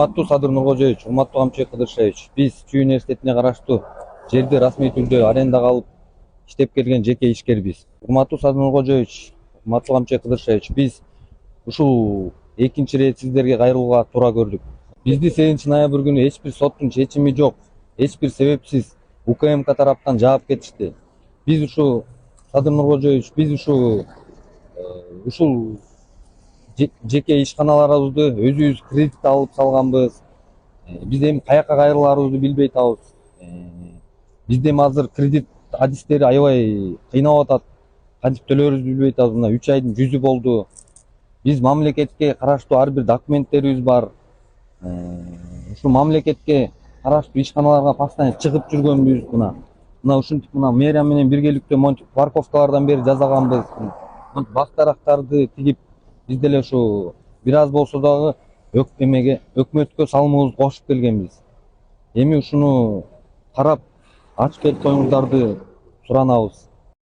Урматтуу Садыр Нуркожоевич, урматтуу Камчыбек Кыдыршевич, биз Чүй университетине караштуу жерди расмий түрдө арендага алып иштеп келген жеке ишкербиз. Урматтуу Садыр Нуркожоевич, урматтуу Камчыбек Кыдыршевич, биз ушул экинчи ирет сиздерге кайрылууга туура көрдүк. Бизди 8 ноябрь күнү эч бир соттун чечими жок, эч бир себепсиз УКМК тараптан жаап кетишти. Биз ушул Садыр Нуркожоевич, биз ушул жеке ишканаларыбызды өзүбүз кредит алып салганбыз. Биз эми каяка кайрылаарыбызды билбей атабыз. Бизде эми азыр кредит адистери аябай кыйнап атат. Кантип төлөөрүбүздү билбей атабыз. Мына 3 айдын жүзү болду. Биз мамлекетке караштуу ар бир документтерибиз бар. Ушул мамлекетке караштуу ишканаларга постоянно чыгып жүргөнбүз. Мына ушинтип мына мэрия менен биргеликте монтип парковкалардан бери жасаганбыз. Бак дарактарды тигип биз деле ушу бир аз болсо дагы өкмөткө салымыбызды кошуп келгенбиз. Эми ушуну карап ачып берип коюңуздарды суранабыз.